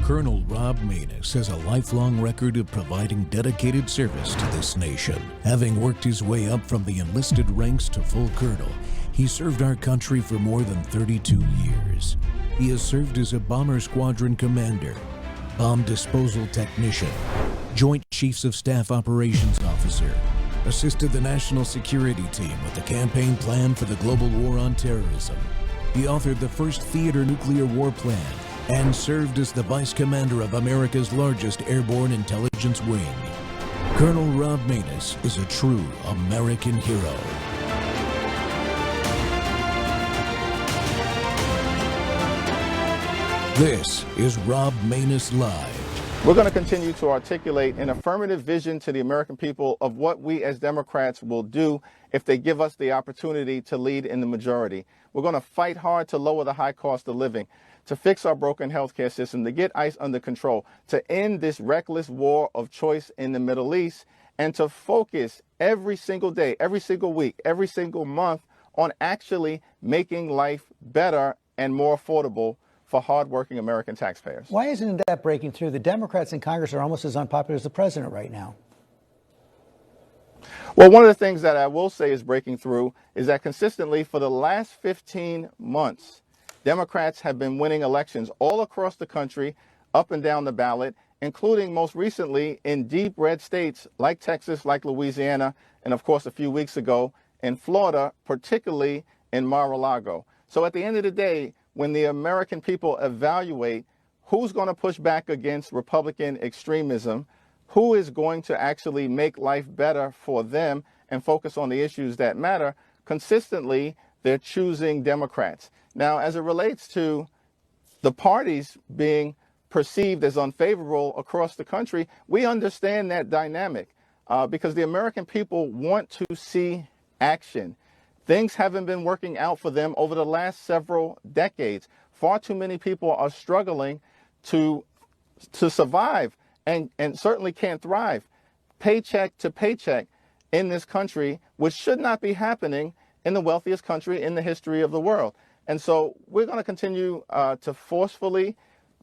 Colonel Rob Maness has a lifelong record of providing dedicated service to this nation. Having worked his way up from the enlisted ranks to full colonel, he served our country for more than 32 years. He has served as a bomber squadron commander, bomb disposal technician, Joint Chiefs of Staff Operations Officer, assisted the National Security Team with the campaign plan for the global war on terrorism. He authored the first theater nuclear war plan and served as the Vice Commander of America's largest airborne intelligence wing. Colonel Rob Maness is a true American hero. This is Rob Maness Live. We're going to continue to articulate an affirmative vision to the American people of what we as Democrats will do if they give us the opportunity to lead in the majority. We're going to fight hard to lower the high cost of living, to fix our broken healthcare system, to get ICE under control, to end this reckless war of choice in the Middle East, and to focus every single day, every single week, every single month on actually making life better and more affordable for hardworking American taxpayers. Why isn't that breaking through? The Democrats in Congress are almost as unpopular as the president right now. Well, one of the things that I will say is breaking through is that consistently for the last 15 months, Democrats have been winning elections all across the country, up and down the ballot, including most recently in deep red states like Texas, like Louisiana, and of course a few weeks ago in Florida, particularly in Mar-a-Lago. So at the end of the day, when the American people evaluate who's going to push back against Republican extremism, who is going to actually make life better for them and focus on the issues that matter, consistently they're choosing Democrats. Now, as it relates to the parties being perceived as unfavorable across the country, we understand that dynamic because the American people want to see action. Things haven't been working out for them over the last several decades. Far too many people are struggling to survive and certainly can't thrive paycheck to paycheck in this country, which should not be happening in the wealthiest country in the history of the world. And so we're going to continue to forcefully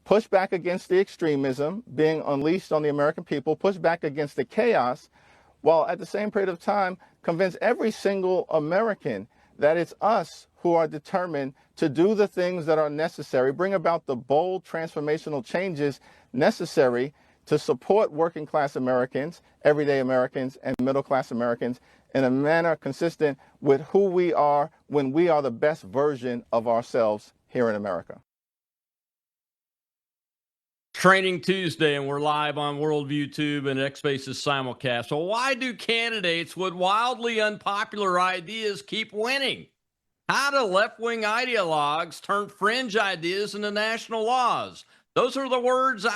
push back against the extremism being unleashed on the American people, push back against the chaos, while at the same period of time convince every single American that it's us who are determined to do the things that are necessary, bring about the bold transformational changes necessary to support working class Americans, everyday Americans, and middle class Americans in a manner consistent with who we are when we are the best version of ourselves here in America. Training Tuesday, and we're live on Worldview Tube and X-Spaces simulcast. So why do candidates with wildly unpopular ideas keep winning? How do left-wing ideologues turn fringe ideas into national laws? Those are the words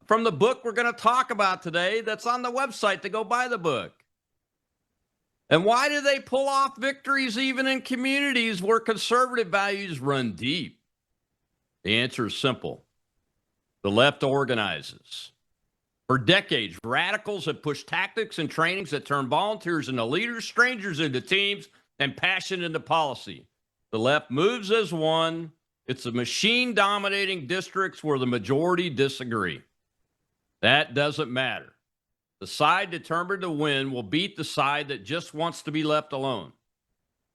from the book we're going to talk about today that's on the website to go buy the book. And why do they pull off victories even in communities where conservative values run deep? The answer is simple. The left organizes. For decades, radicals have pushed tactics and trainings that turn volunteers into leaders, strangers into teams, and passion into policy. The left moves as one. It's the machine dominating districts where the majority disagree. That doesn't matter. The side determined to win will beat the side that just wants to be left alone.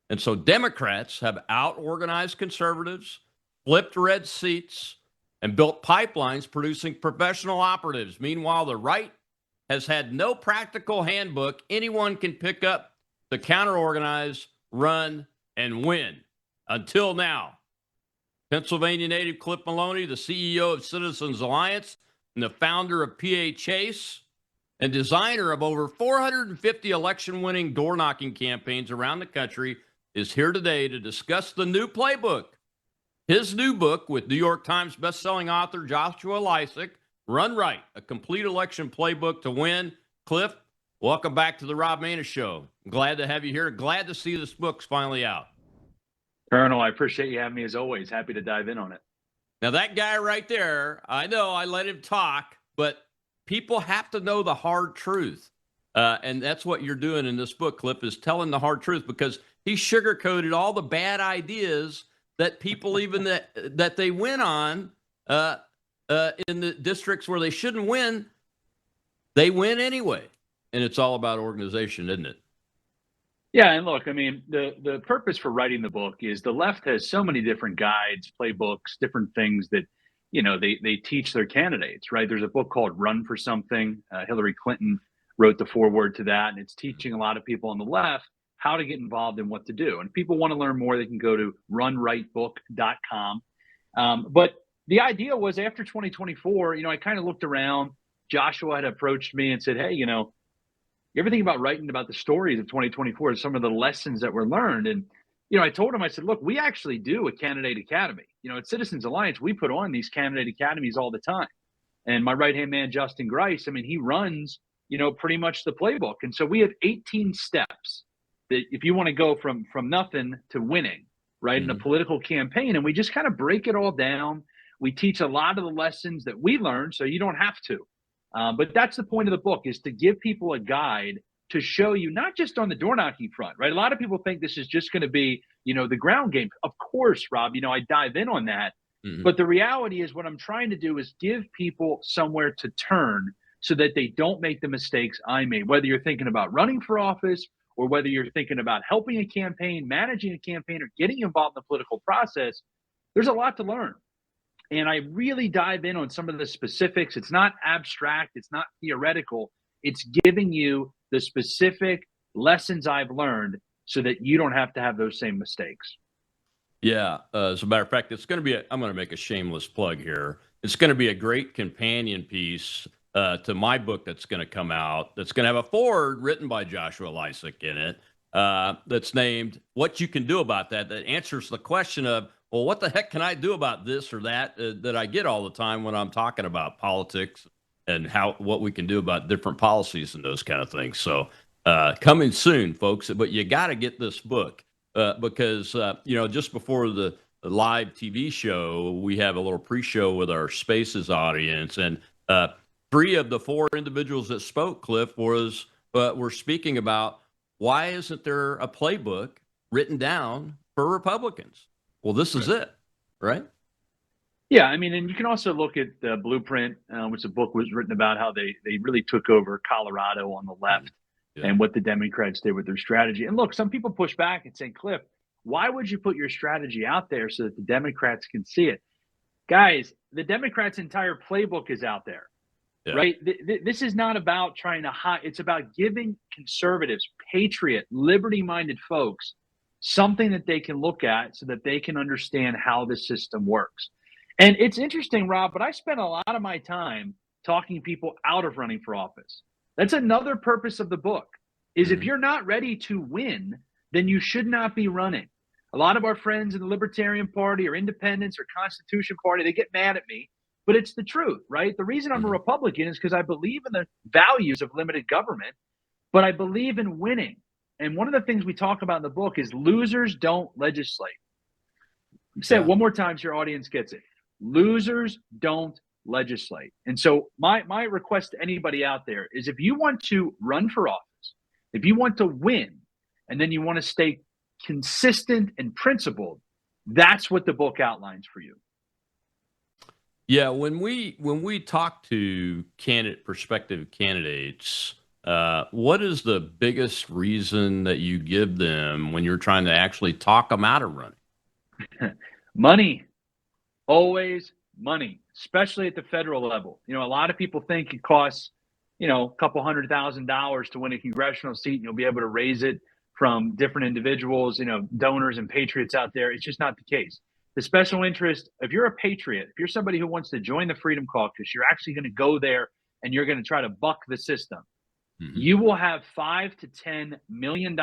And so Democrats have out-organized conservatives, flipped red seats, and built pipelines producing professional operatives. Meanwhile, the right has had no practical handbook anyone can pick up to counter-organize, run, and win. Until now. Pennsylvania native Cliff Maloney, the CEO of Citizens Alliance and the founder of PA Chase and designer of over 450 election-winning door-knocking campaigns around the country, is here today to discuss the new playbook. His new book with New York Times bestselling author Joshua Lisec, Run Right, a complete election playbook to win. Cliff, welcome back to the Rob Maness Show. I'm glad to have you here. Glad to see this book's finally out. Colonel, I appreciate you having me as always. Happy to dive in on it. Now, that guy right there, I know I let him talk, but people have to know the hard truth. And that's what you're doing in this book, Cliff, is telling the hard truth, because he sugarcoated all the bad ideas that people even that they went on in the districts where they shouldn't win, they win anyway. And it's all about organization, isn't it? Yeah, and look, I mean, the purpose for writing the book is the left has so many different guides, playbooks, different things that they teach their candidates, right? There's a book called Run for Something. Hillary Clinton wrote the foreword to that, and it's teaching a lot of people on the left how to get involved and what to do. And if people want to learn more, they can go to runwritebook.com. But the idea was after 2024, I kind of looked around. Joshua had approached me and said, hey, you ever think about writing about the stories of 2024, some of the lessons that were learned? And, I told him, I said, look, we actually do a candidate academy. At Citizens Alliance, we put on these candidate academies all the time. And my right-hand man, Justin Grice, I mean, he runs, pretty much the playbook. And so we have 18 steps that if you want to go from nothing to winning, right, in a political campaign, and we just kind of break it all down. We teach a lot of the lessons that we learned so you don't have to. But that's the point of the book, is to give people a guide to show you, not just on the door knocking front, right? A lot of people think this is just going to be, the ground game. Of course, Rob, I dive in on that. But the reality is what I'm trying to do is give people somewhere to turn so that they don't make the mistakes I made, whether you're thinking about running for office or whether you're thinking about helping a campaign, managing a campaign, or getting involved in the political process. There's a lot to learn. And I really dive in on some of the specifics. It's not abstract. It's not theoretical. It's giving you the specific lessons I've learned so that you don't have to have those same mistakes. Yeah. As a matter of fact, it's going to be, I'm going to make a shameless plug here. It's going to be a great companion piece to my book that's going to come out. That's going to have a foreword written by Joshua Lisec in it. That's named "What You Can Do About That." That answers the question of, well, what the heck can I do about this or that that I get all the time when I'm talking about politics and what we can do about different policies and those kind of things. So coming soon, folks. But you got to get this book because just before the live TV show, we have a little pre-show with our Spaces audience, and 3 of the 4 individuals that spoke, Cliff, were speaking about why isn't there a playbook written down for Republicans? Well, this is it, right? Yeah, I mean, and you can also look at the Blueprint, which the book was written about how they really took over Colorado on the left and what the Democrats did with their strategy. And look, some people push back and say, Cliff, why would you put your strategy out there so that the Democrats can see it? Guys, the Democrats' entire playbook is out there, right? This is not about trying to hide. It's about giving conservatives, patriot, liberty-minded folks something that they can look at so that they can understand how the system works. And it's interesting, Rob, but I spent a lot of my time talking people out of running for office. That's another purpose of the book, is if you're not ready to win, then you should not be running. A lot of our friends in the Libertarian Party or Independents or Constitution Party, they get mad at me, but it's the truth, right? The reason I'm a Republican is because I believe in the values of limited government, but I believe in winning. And one of the things we talk about in the book is losers don't legislate. Say it one more time so your audience gets it. Losers don't legislate. And so my request to anybody out there is, if you want to run for office, if you want to win, and then you want to stay consistent and principled, that's what the book outlines for you. Yeah, when we talk to prospective candidates, what is the biggest reason that you give them when you're trying to actually talk them out of running? Money. Always money, especially at the federal level. A lot of people think it costs, a couple $100,000 to win a congressional seat, and you'll be able to raise it from different individuals, donors and patriots out there. It's just not the case. The special interest, if you're a patriot, if you're somebody who wants to join the Freedom Caucus, you're actually going to go there and you're going to try to buck the system. You will have $5 to $10 million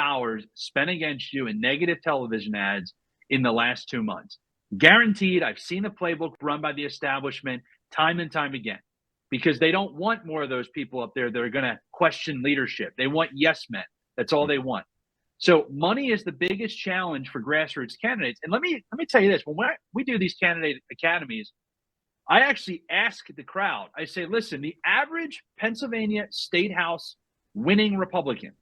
spent against you in negative television ads in the last 2 months. Guaranteed. I've seen the playbook run by the establishment time and time again, because they don't want more of those people up there that are going to question leadership. They want yes men. That's all they want. So money is the biggest challenge for grassroots candidates. And let me tell you this: when we do these candidate academies, I actually ask the crowd. I say, listen, the average Pennsylvania State House winning Republican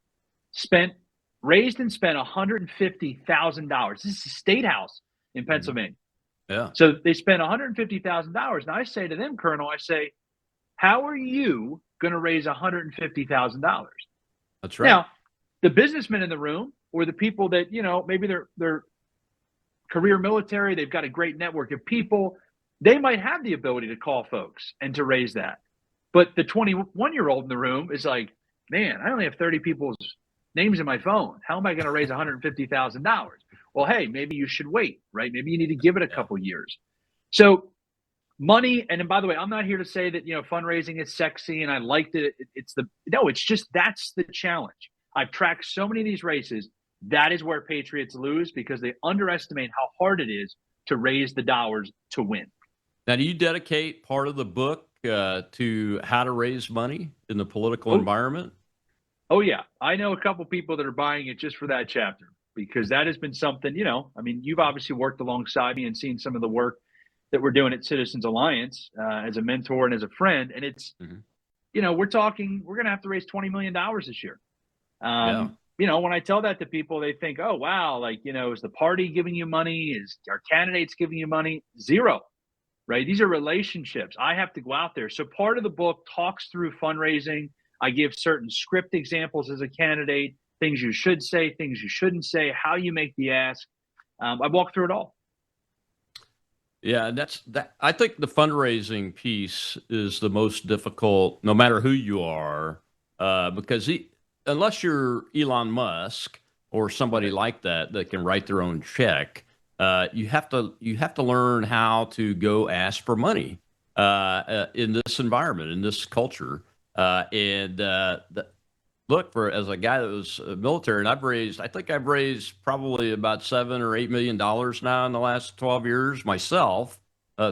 raised and spent $150,000. This is a state house in Pennsylvania. Yeah. So they spent $150,000. And I say to them, Colonel, I say, how are you going to raise $150,000? That's right. Now, the businessmen in the room, or the people that, maybe they're career military, they've got a great network of people, they might have the ability to call folks and to raise that. But the 21-year-old in the room is like, man, I only have 30 people's names in my phone. How am I going to raise $150,000? Well, hey, maybe you should wait, right? Maybe you need to give it a couple years. So money, and then by the way, I'm not here to say that, fundraising is sexy and I liked it. It's just that's the challenge. I've tracked so many of these races. That is where patriots lose, because they underestimate how hard it is to raise the dollars to win. Now, do you dedicate part of the book to how to raise money in the political environment? Oh, yeah. I know a couple people that are buying it just for that chapter, because that has been something, you've obviously worked alongside me and seen some of the work that we're doing at Citizens Alliance as a mentor and as a friend. And it's, we're going to have to raise $20 million this year. When I tell that to people, they think, oh, wow, is the party giving you money? Is our candidates giving you money? Zero, right? These are relationships. I have to go out there. So part of the book talks through fundraising. I give certain script examples as a candidate, things you should say, things you shouldn't say, how you make the ask. I walk through it all. Yeah, I think the fundraising piece is the most difficult, no matter who you are, because unless you're Elon Musk or somebody like that can write their own check, you have to learn how to go ask for money in this environment, in this culture. Look, as a guy that was military, and I think I've raised probably about $7 or $8 million now in the last 12 years myself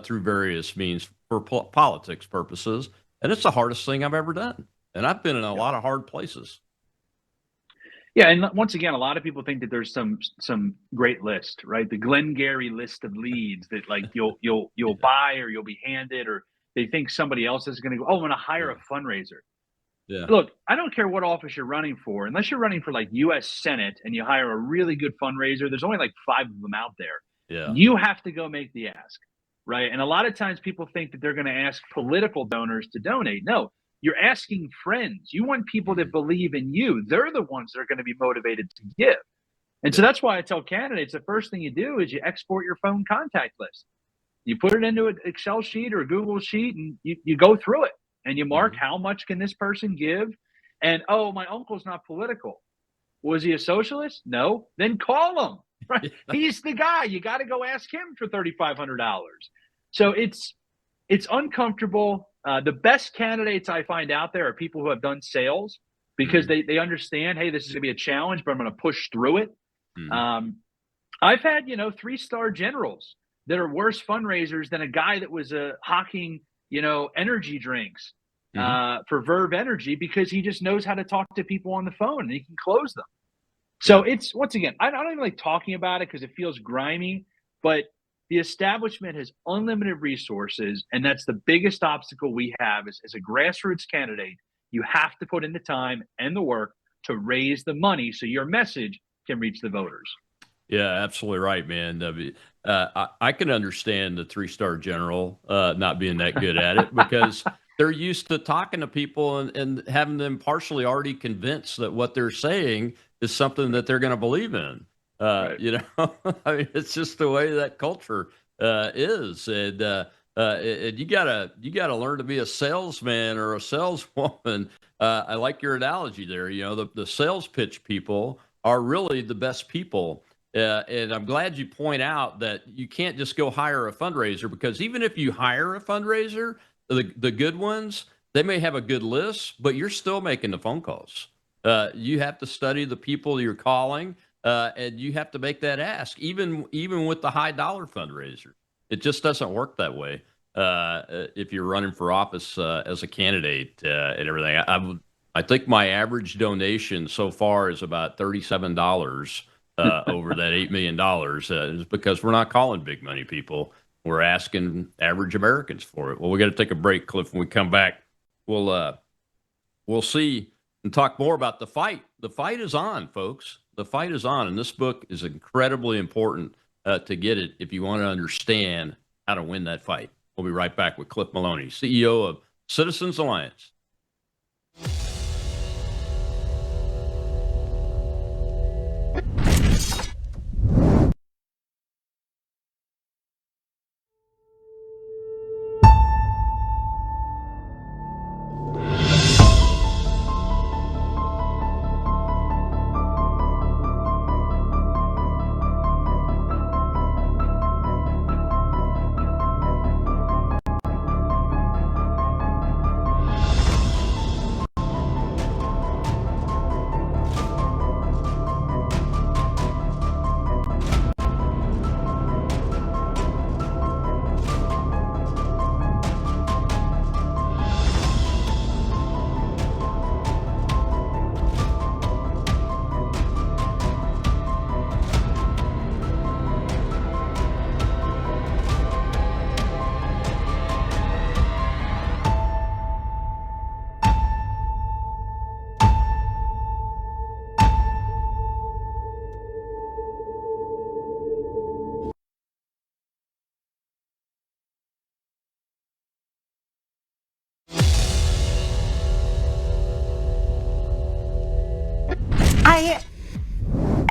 through various means for politics purposes, and it's the hardest thing I've ever done. And I've been in a lot of hard places. Yeah, and once again, a lot of people think that there's some great list, right? The Glengarry list of leads that you'll buy or you'll be handed, or they think somebody else is going to go, oh, I'm going to hire a fundraiser. Yeah. Look, I don't care what office you're running for, unless you're running for U.S. Senate and you hire a really good fundraiser. There's only 5 of them out there. Yeah. You have to go make the ask, right? And a lot of times people think that they're going to ask political donors to donate. No. You're asking friends. You want people that believe in you. They're the ones that are going to be motivated to give. And so that's why I tell candidates, the first thing you do is you export your phone contact list. You put it into an Excel sheet or a Google sheet, and you go through it and you mark how much can this person give. And, oh, my uncle's not political. Was he a socialist? No. Then call him. Right? He's the guy. You got to go ask him for $3,500. So it's uncomfortable. The best candidates I find out there are people who have done sales, because they understand, hey, this is going to be a challenge, but I'm going to push through it. I've had, 3-star generals that are worse fundraisers than a guy that was hawking, energy drinks for Verve Energy, because he just knows how to talk to people on the phone and he can close them. So it's, once again, I don't even like talking about it because it feels grimy, but the establishment has unlimited resources, and that's the biggest obstacle we have as a grassroots candidate. You have to put in the time and the work to raise the money so your message can reach the voters. Yeah, absolutely right, man. I can understand the 3-star general not being that good at it, because they're used to talking to people and having them partially already convinced that what they're saying is something that they're going to believe in. I mean, it's just the way that culture is, and you gotta learn to be a salesman or a saleswoman. I like your analogy there. The sales pitch people are really the best people, and I'm glad you point out that you can't just go hire a fundraiser, because even if you hire a fundraiser, the good ones, they may have a good list, but you're still making the phone calls. You have to study the people you're calling. And you have to make that ask, even with the high dollar fundraiser. It just doesn't work that way if you're running for office as a candidate and everything. I think my average donation so far is about $37 over that $8 million. Is because we're not calling big money people. We're asking average Americans for it. Well, we got to take a break, Cliff. When we come back, we'll see and talk more about the fight. The fight is on, folks. The fight is on, and this book is incredibly important to get it if you want to understand how to win that fight. We'll be right back with Cliff Maloney, CEO of Citizens Alliance.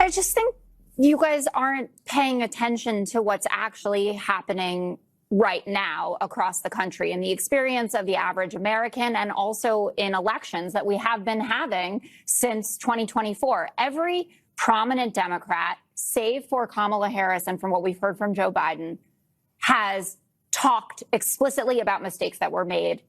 I just think you guys aren't paying attention to what's actually happening right now across the country and the experience of the average American, and also in elections that we have been having since 2024. Every prominent Democrat, save for Kamala Harris and from what we've heard from Joe Biden, has talked explicitly about mistakes that were made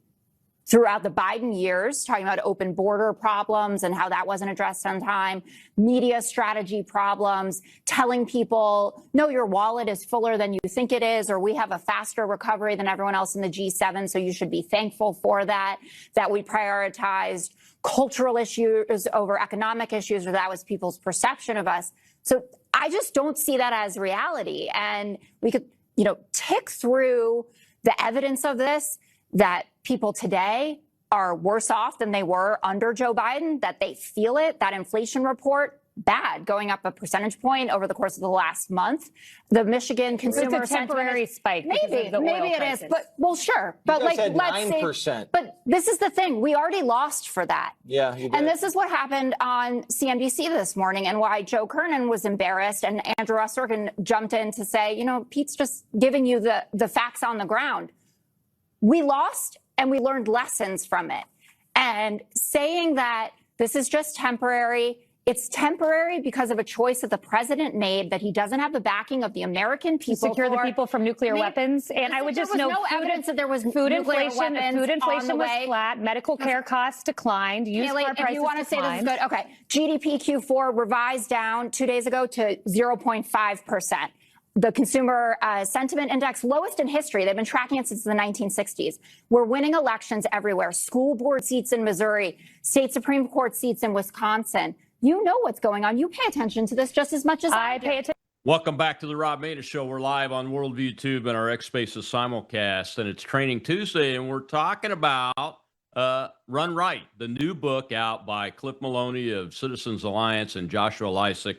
throughout the Biden years, talking about open border problems and how that wasn't addressed on time, media strategy problems, telling people, no, your wallet is fuller than you think it is, or we have a faster recovery than everyone else in the G7, so you should be thankful for that we prioritized cultural issues over economic issues, or that was people's perception of us. So I just don't see that as reality. And we could, tick through the evidence of this, that people today are worse off than they were under Joe Biden, that they feel it. That inflation report, bad, going up a percentage point over the course of the last month. The Michigan consumer it's a temporary spike. Maybe it is, but well, sure. But let's say, but this is the thing. We already lost for that. Yeah, you did. And this is what happened on CNBC this morning, and why Joe Kernan was embarrassed and Andrew Ross Sorkin jumped in to say, Pete's just giving you the facts on the ground. We lost and we learned lessons from it. And saying that this is just temporary, it's temporary because of a choice that the president made that he doesn't have the backing of the American people to secure the people from nuclear weapons. And I would just note, no evidence that there was food inflation. Food inflation was way. flat. Medical care costs declined. Used car prices if you want to say declined. this is good, okay. GDP Q4 revised down 2 days ago to 0.5%. The consumer sentiment index, lowest in history. They've been tracking it since the 1960s. We're winning elections everywhere. School board seats in Missouri, state Supreme Court seats in Wisconsin. You know what's going on. You pay attention to this just as much as I pay attention. Welcome back to the Rob Maness Show. We're live on Worldview Tube and our X Spaces simulcast, and it's Training Tuesday, and we're talking about Run Right, the new book out by Cliff Maloney of Citizens Alliance and Joshua Lisec,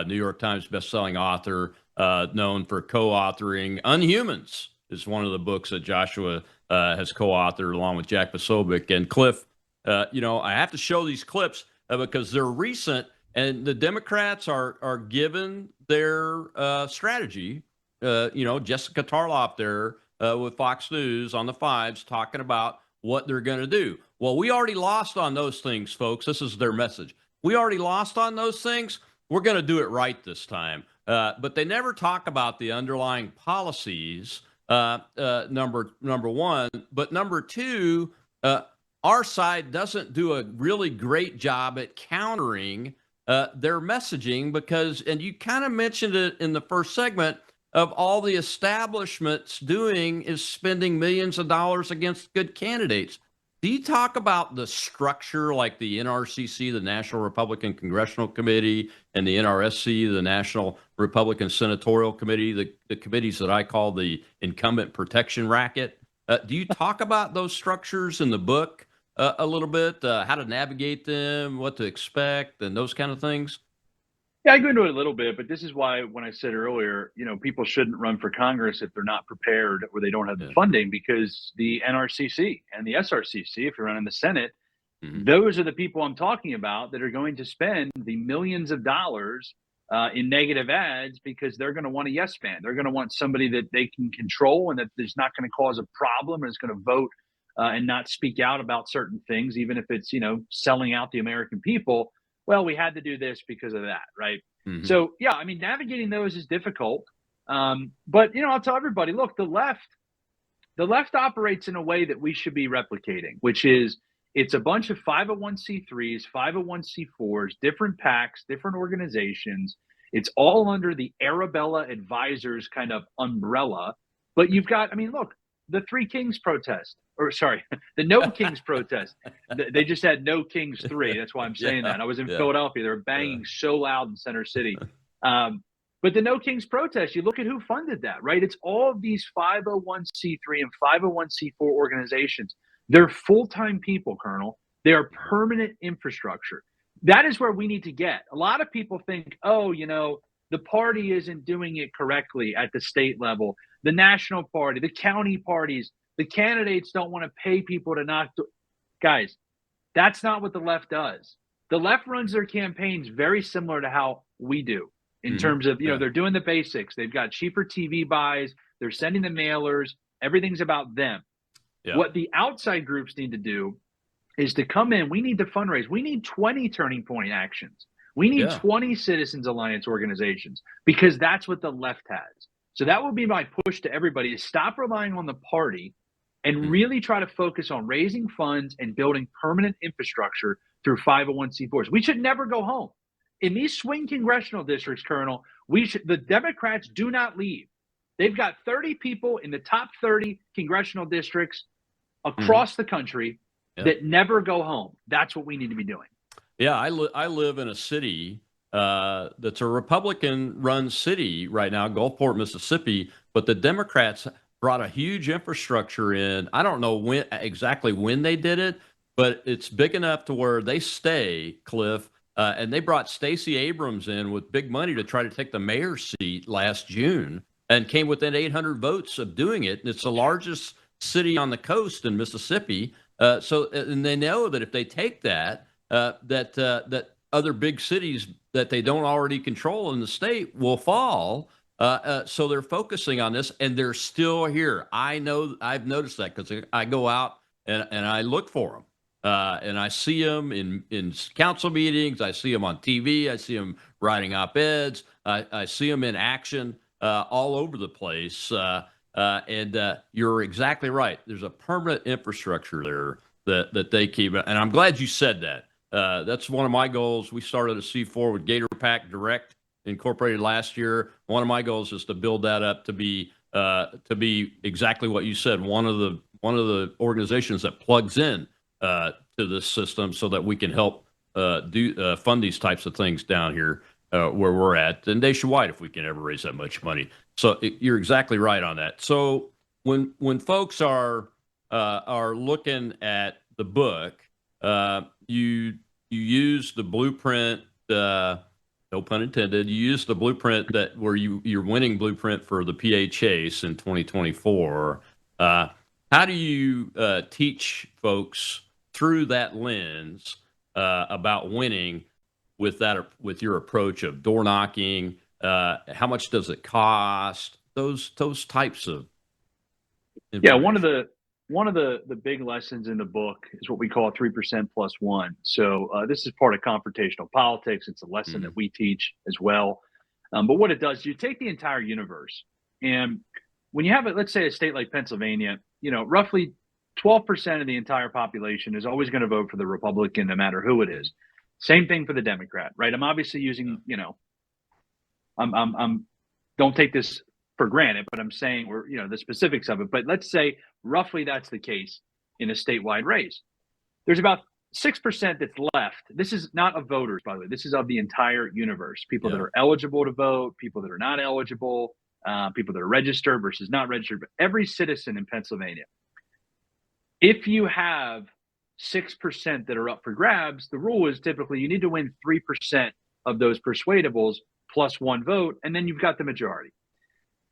New York Times bestselling author, known for co-authoring Unhumans is one of the books that Joshua has co-authored along with Jack Posobiec. And Cliff, I have to show these clips because they're recent, and the Democrats are given their strategy. Jessica Tarloff there with Fox News on the Fives talking about what they're going to do. Well, we already lost on those things, folks. This is their message. We already lost on those things. We're going to do it right this time. But they never talk about the underlying policies, number one. But number two, our side doesn't do a really great job at countering their messaging because, and you kind of mentioned it in the first segment, of all the establishments doing is spending millions of dollars against good candidates. Do you talk about the structure like the NRCC, the National Republican Congressional Committee, and the NRSC, the National Republican Senatorial Committee, the committees that I call the incumbent protection racket? Do you talk about those structures in the book a little bit, how to navigate them, what to expect, and those kind of things? Yeah, I go into it a little bit, but this is why when I said earlier, people shouldn't run for Congress if they're not prepared or they don't have the funding, because the NRCC and the SRCC, if you're running the Senate, those are the people I'm talking about that are going to spend the millions of dollars in negative ads, because they're going to want a yes man. They're going to want somebody that they can control and that is not going to cause a problem and is going to vote and not speak out about certain things, even if it's, selling out the American people. Well, we had to do this because of that, right? So, yeah, I mean, navigating those is difficult. But, I'll tell everybody, look, the left operates in a way that we should be replicating, which is it's a bunch of 501c3s, 501c4s, different PACs, different organizations. It's all under the Arabella Advisors kind of umbrella. But you've got, I mean, look, the Three Kings protest, or sorry, the No Kings protest. They just had No Kings 3. That's why I'm saying that. I was in Philadelphia. They were banging so loud in Center City. But the No Kings protest, you look at who funded that, right? It's all of these 501c3 and 501c4 organizations. They're full-time people, Colonel. They are permanent infrastructure. That is where we need to get. A lot of people think, the party isn't doing it correctly at the state level. The national party, the county parties, the candidates don't want to pay people to not do. Guys, that's not what the left does. The left runs their campaigns very similar to how we do in terms of, they're doing the basics. They've got cheaper TV buys. They're sending the mailers. Everything's about them. Yeah. What the outside groups need to do is to come in. We need to fundraise. We need 20 turning point actions. We need 20 Citizens Alliance organizations, because that's what the left has. So that would be my push to everybody, is stop relying on the party and really try to focus on raising funds and building permanent infrastructure through 501c4s. We should never go home. In these swing congressional districts, Colonel, the Democrats do not leave. They've got 30 people in the top 30 congressional districts across the country that never go home. That's what we need to be doing. Yeah, I live in a city that's a Republican-run city right now, Gulfport, Mississippi, but the Democrats brought a huge infrastructure in. I don't know exactly when they did it, but it's big enough to where they stay, Cliff, and they brought Stacey Abrams in with big money to try to take the mayor's seat last June and came within 800 votes of doing it. And it's the largest city on the coast in Mississippi. And they know that if they take that, that other big cities that they don't already control in the state will fall. So they're focusing on this, and they're still here. I know, I've noticed that because I go out and I look for them, and I see them in council meetings. I see them on TV. I see them writing op-eds. I see them in action all over the place. And you're exactly right. There's a permanent infrastructure there that they keep. And I'm glad you said that. That's one of my goals. We started a C4 with Gator Pack Direct Incorporated last year. One of my goals is to build that up to be exactly what you said. One of the organizations that plugs in to this system, so that we can help fund these types of things down here where we're at, and nationwide if we can ever raise that much money. So you're exactly right on that. So when folks are looking at the book, you use the blueprint, no pun intended. You use the blueprint where your winning blueprint for the PA Chase in 2024. How do you teach folks through that lens about winning with your approach of door knocking? How much does it cost? Those types of information. One of the big lessons in the book is what we call 3% plus one. So this is part of confrontational politics. It's a lesson that we teach as well. But what it does, you take the entire universe, and when you have let's say a state like Pennsylvania, roughly 12% of the entire population is always going to vote for the Republican, no matter who it is. Same thing for the Democrat, right? I'm obviously using, I'm don't take this for granted, but I'm saying the specifics of it. But let's say roughly that's the case in a statewide race. There's about 6% that's left. This is not of voters, by the way. This is of the entire universe. People that are eligible to vote, people that are not eligible, people that are registered versus not registered, but every citizen in Pennsylvania. If you have 6% that are up for grabs, the rule is typically you need to win 3% of those persuadables plus one vote, and then you've got the majority.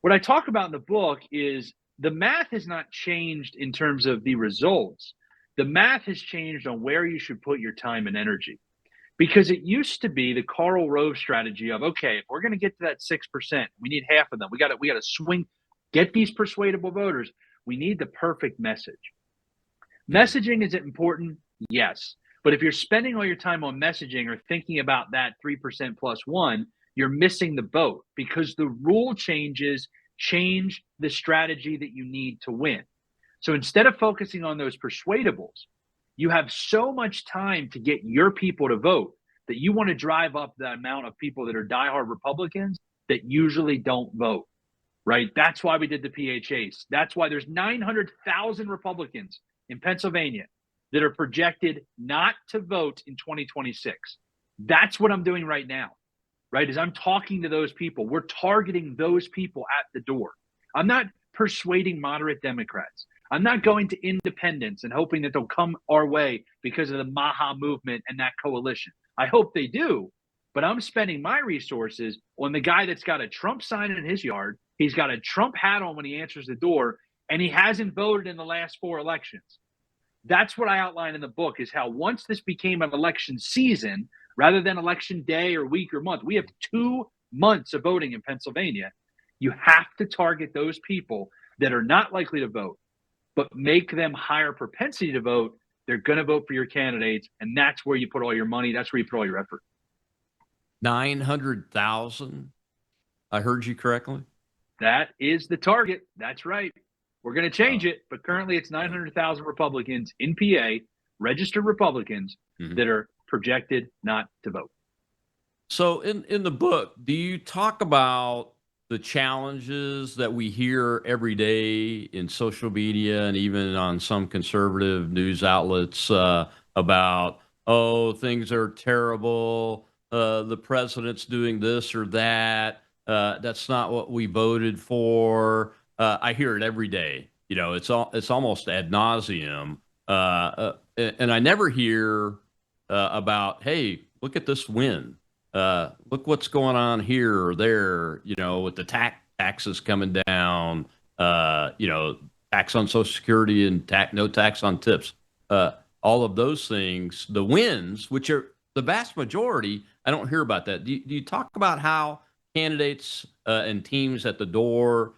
What I talk about in the book is the math has not changed in terms of the results. The math has changed on where you should put your time and energy. Because it used to be the Karl Rove strategy of, okay, if we're going to get to that 6%, we need half of them. We got to swing, get these persuadable voters. We need the perfect message. Messaging is important, yes. But if you're spending all your time on messaging or thinking about that 3% plus one, you're missing the boat, because the rule changes change the strategy that you need to win. So instead of focusing on those persuadables, you have so much time to get your people to vote that you want to drive up the amount of people that are diehard Republicans that usually don't vote, right? That's why we did the PHAs. That's why there's 900,000 Republicans in Pennsylvania that are projected not to vote in 2026. That's what I'm doing right now, right? Is I'm talking to those people. We're targeting those people at the door. I'm not persuading moderate Democrats. I'm not going to independents and hoping that they'll come our way because of the Maha movement and that coalition. I hope they do, but I'm spending my resources on the guy that's got a Trump sign in his yard. He's got a Trump hat on when he answers the door, and he hasn't voted in the last 4 elections. That's what I outline in the book, is how once this became an election season, rather than election day or week or month, we have 2 months of voting in Pennsylvania. You have to target those people that are not likely to vote, but make them higher propensity to vote. They're going to vote for your candidates, and that's where you put all your money. That's where you put all your effort. 900,000? I heard you correctly? That is the target. That's right. We're going to change it, but currently it's 900,000 Republicans in PA, registered Republicans, that are projected not to vote. So in the book, do you talk about the challenges that we hear every day in social media and even on some conservative news outlets about, oh, things are terrible, the president's doing this or that, that's not what we voted for? I hear it every day. You know, it's almost ad nauseum, and I never hear about, hey, look at this win. Look what's going on here or there, you know, with the taxes coming down, you know, tax on Social Security and no tax on tips. All of those things, the wins, which are the vast majority, I don't hear about that. Do you talk about how candidates and teams at the door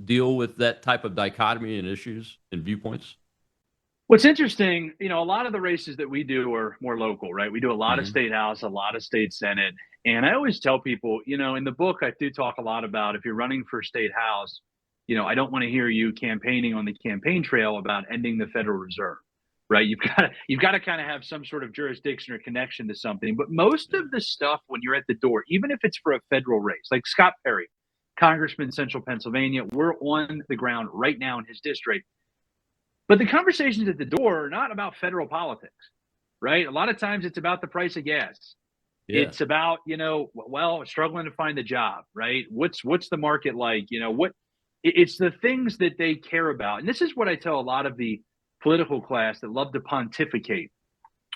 deal with that type of dichotomy and issues and viewpoints? What's interesting, you know, a lot of the races that we do are more local, right? We do a lot of state house, a lot of state senate. And I always tell people, you know, in the book, I do talk a lot about, if you're running for state house, you know, I don't want to hear you campaigning on the campaign trail about ending the Federal Reserve, right? You've got to kind of have some sort of jurisdiction or connection to something. But most of the stuff when you're at the door, even if it's for a federal race, like Scott Perry, Congressman, Central Pennsylvania, we're on the ground right now in his district. But the conversations at the door are not about federal politics, right? A lot of times it's about the price of gas. Yeah. It's about, you know, well, struggling to find a job, right? What's the market like? You know, it's the things that they care about. And this is what I tell a lot of the political class that love to pontificate.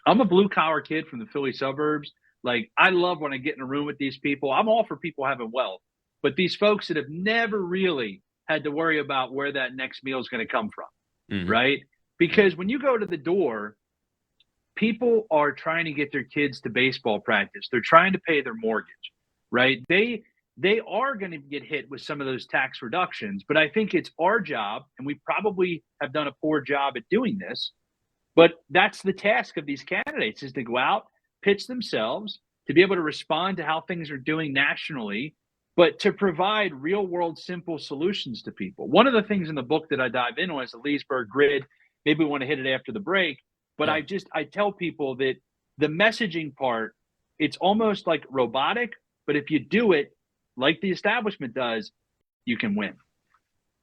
I'm a blue collar kid from the Philly suburbs. Like, I love when I get in a room with these people. I'm all for people having wealth, but these folks that have never really had to worry about where that next meal is going to come from. Right? Because when you go to the door, people are trying to get their kids to baseball practice. They're trying to pay their mortgage, right? They are going to get hit with some of those tax reductions, but I think it's our job, and we probably have done a poor job at doing this, but that's the task of these candidates, is to go out, pitch themselves, to be able to respond to how things are doing nationally, but to provide real world, simple solutions to people. One of the things in the book that I dive in on is the Leesburg grid. Maybe we want to hit it after the break, but I tell people that the messaging part, it's almost like robotic, but if you do it like the establishment does, you can win.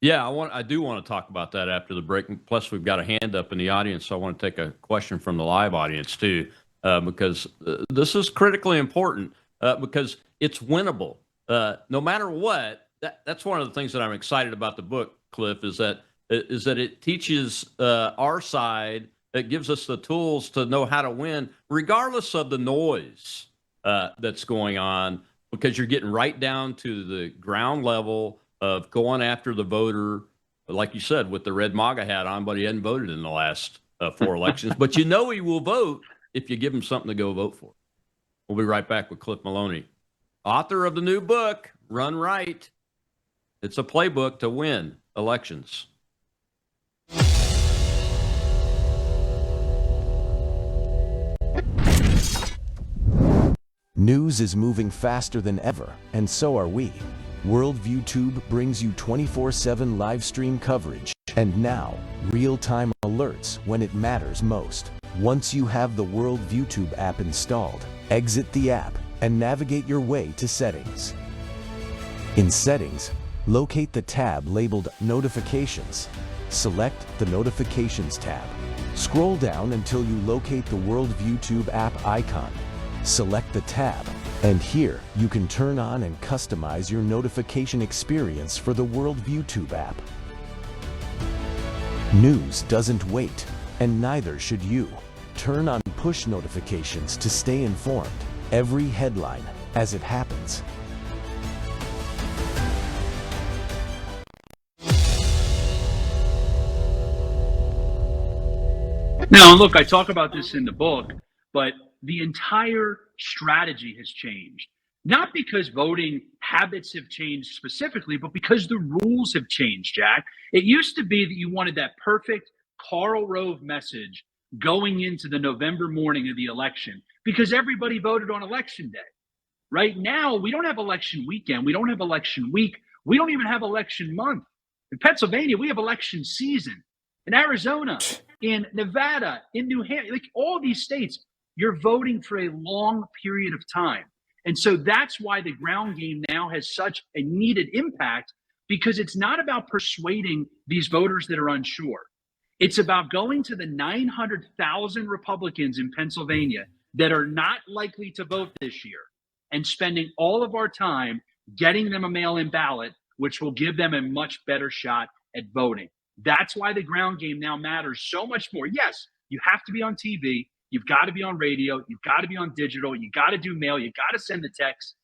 Yeah, I do want to talk about that after the break. Plus, we've got a hand up in the audience, so I want to take a question from the live audience too, because this is critically important because it's winnable. No matter what, that's one of the things that I'm excited about the book, Cliff, is that it teaches our side. It gives us the tools to know how to win, regardless of the noise that's going on, because you're getting right down to the ground level of going after the voter, like you said, with the red MAGA hat on, but he hadn't voted in the last 4 elections. But you know he will vote if you give him something to go vote for. We'll be right back with Cliff Maloney, author of the new book, Run Right. It's a playbook to win elections. News is moving faster than ever, and so are we. Worldview Tube brings you 24/7 live stream coverage, and now, real-time alerts when it matters most. Once you have the Worldview Tube app installed, exit the app and navigate your way to Settings. In Settings, locate the tab labeled Notifications. Select the Notifications tab. Scroll down until you locate the Worldview Tube app icon. Select the tab, and here you can turn on and customize your notification experience for the Worldview Tube app. News doesn't wait, and neither should you. Turn on push notifications to stay informed. Every headline as it happens. Now, look, I talk about this in the book, but the entire strategy has changed. Not because voting habits have changed specifically, but because the rules have changed, Jack. It used to be that you wanted that perfect Karl Rove message going into the November morning of the election because everybody voted on election day. Right now, we don't have election weekend. We don't have election week. We don't even have election month. In Pennsylvania, we have election season. In Arizona, in Nevada, in New Hampshire, like all these states, you're voting for a long period of time. And so that's why the ground game now has such a needed impact, because it's not about persuading these voters that are unsure. It's about going to the 900,000 Republicans in Pennsylvania that are not likely to vote this year and spending all of our time getting them a mail-in ballot, which will give them a much better shot at voting. That's why the ground game now matters so much more. Yes, you have to be on TV. You've got to be on radio. You've got to be on digital. You got to do mail. You got to send the text,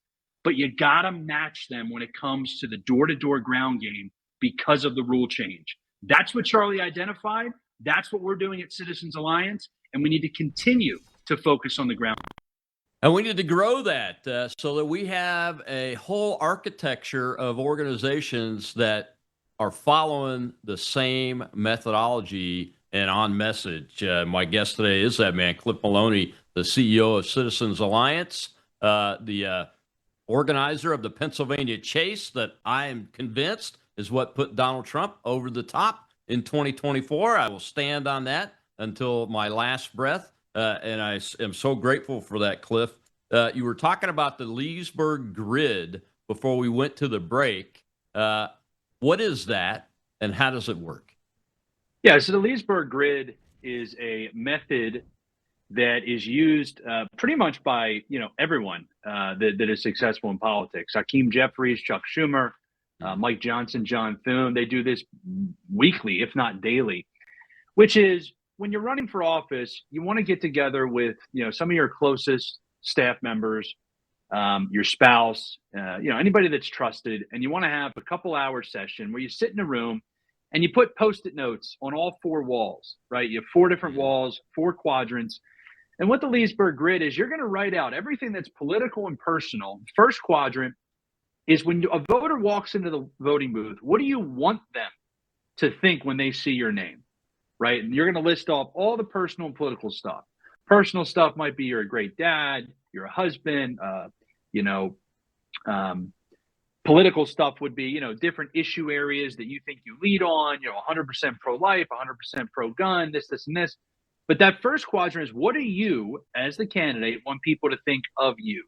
but you got to match them when it comes to the door-to-door ground game because of the rule change. That's what Charlie identified. That's what we're doing at Citizens Alliance, and we need to continue to focus on the ground. And we need to grow that so that we have a whole architecture of organizations that are following the same methodology and on message. My guest today is that man, Cliff Maloney, the CEO of Citizens Alliance, the organizer of the Pennsylvania Chase that I am convinced is what put Donald Trump over the top in 2024. I will stand on that until my last breath, and I am so grateful for that, Cliff. You were talking about the Leesburg Grid before we went to the break. What is that, and how does it work? Yeah, so the Leesburg Grid is a method that is used pretty much by everyone that is successful in politics. Hakeem Jeffries, Chuck Schumer, Mike Johnson, John Thune. They do this weekly, if not daily, which is when you're running for office, you want to get together with some of your closest staff members, your spouse, anybody that's trusted, and you want to have a couple hour session where you sit in a room and you put Post-it notes on all 4 walls, right? You have 4 different walls, 4 quadrants. And what the Leesburg Grid is, you're going to write out everything that's political and personal. First quadrant is when a voter walks into the voting booth, what do you want them to think when they see your name, right? And you're going to list off all the personal and political stuff. Personal stuff might be you're a great dad, you're a husband, political stuff would be, different issue areas that you think you lead on, 100% pro-life, 100% pro-gun, this, and this. But that first quadrant is what do you, as the candidate, want people to think of you?